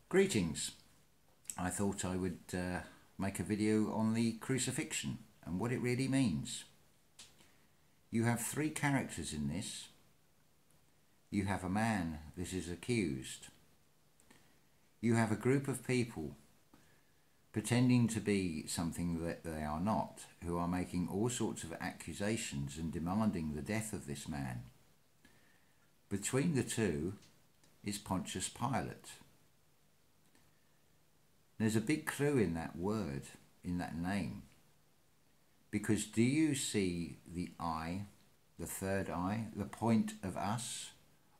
Greetings. I thought I would make a video on the crucifixion and what it really means. You have three characters in this. You have a man that is accused. You have a group of people pretending to be something that they are not, who are making all sorts of accusations and demanding the death of this man. Between the two is Pontius Pilate. There's a big clue in that word, in that name. Because do you see the eye, the third eye, the point of us?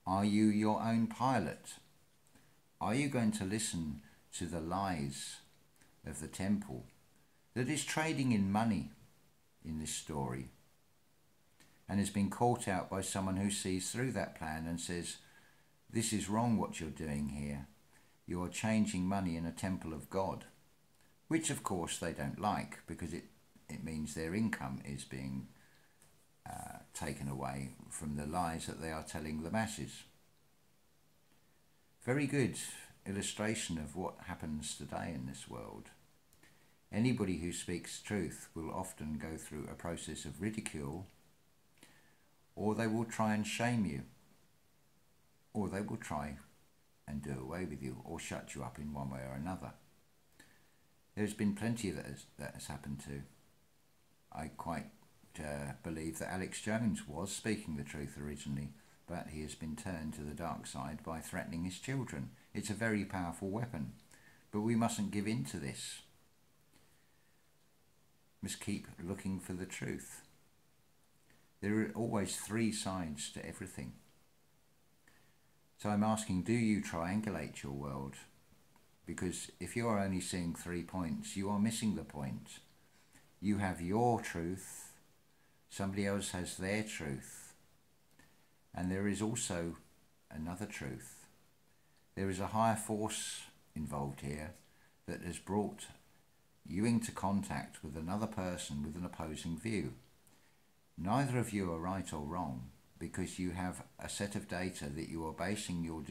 Are you your own Pilate? Are you going to listen to the lies of the temple that is trading in money in this story and has been caught out by someone who sees through that plan and says, this is wrong what you're doing here. You are changing money in a temple of God, which of course they don't like because it means their income is being taken away from the lies that they are telling the masses. Very good illustration of what happens today in this world. Anybody who speaks truth will often go through a process of ridicule, or they will try and shame you, or they will try and do away with you or shut you up in one way or another. There's been plenty of that has happened to. I quite believe that Alex Jones was speaking the truth originally, but he has been turned to the dark side by threatening his children. It's a very powerful weapon, but we mustn't give in to this. We must keep looking for the truth. There are always three sides to everything. So I'm asking, do you triangulate your world? Because if you are only seeing 3 points, you are missing the point. You have your truth, somebody else has their truth, and there is also another truth. There is a higher force involved here that has brought you into contact with another person with an opposing view. Neither of you are right or wrong, because you have a set of data that you are basing your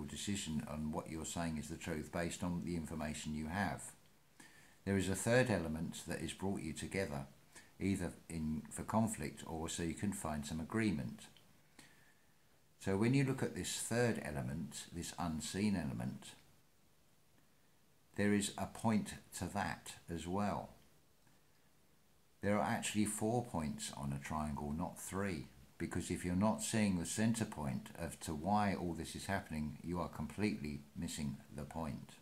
decision on what you're saying is the truth based on the information you have. There is a third element that has brought you together, either for conflict or so you can find some agreement. So when you look at this third element, this unseen element, there is a point to that as well. There are actually 4 points on a triangle, not 3. Because if you're not seeing the center point of to why all this is happening, you are completely missing the point.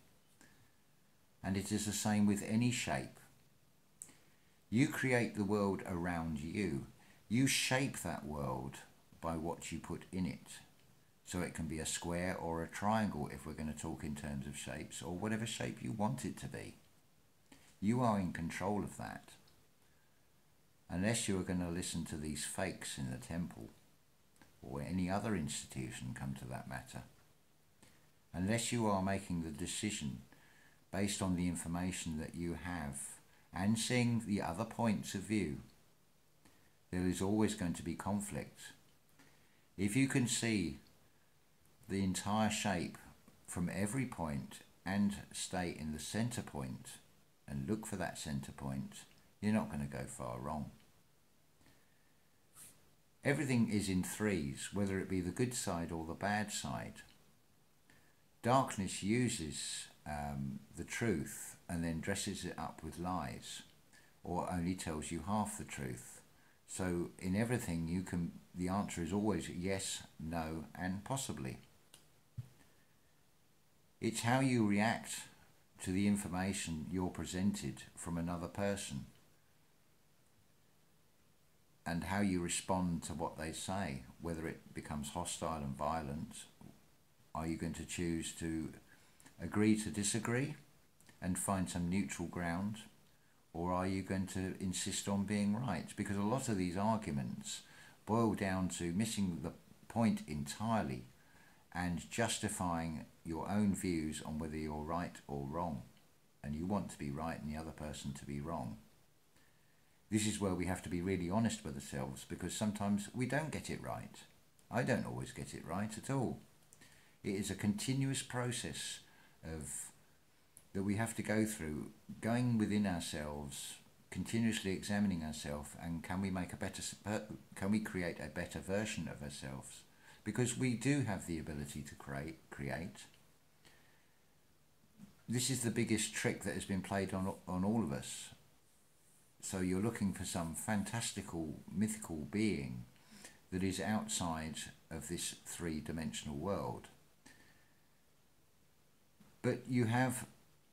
And it is the same with any shape. You create the world around you. You shape that world by what you put in it. So it can be a square or a triangle if we're going to talk in terms of shapes, or whatever shape you want it to be. You are in control of that. Unless you are going to listen to these fakes in the temple, or any other institution come to that matter. Unless you are making the decision based on the information that you have and seeing the other points of view, there is always going to be conflict. If you can see the entire shape from every point and stay in the center point and look for that center point, you're not going to go far wrong. Everything is in threes, whether it be the good side or the bad side. Darkness uses the truth and then dresses it up with lies, or only tells you half the truth. So in everything the answer is always yes, no, and possibly. It's how you react to the information you're presented from another person, and how you respond to what they say, whether it becomes hostile and violent. Are you going to choose to agree to disagree and find some neutral ground, or are you going to insist on being right? Because a lot of these arguments boil down to missing the point entirely and justifying your own views on whether you're right or wrong, and you want to be right and the other person to be wrong. This is where we have to be really honest with ourselves, because sometimes we don't get it right. I don't always get it right at all. It is a continuous process that we have to go through, going within ourselves, continuously examining ourselves, and can we create a better version of ourselves? Because we do have the ability to create. This is the biggest trick that has been played on all of us. So you're looking for some fantastical, mythical being that is outside of this three-dimensional world. But you have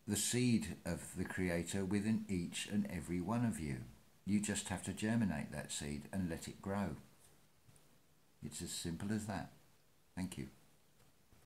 the seed of the Creator within each and every one of you. You just have to germinate that seed and let it grow. It's as simple as that. Thank you.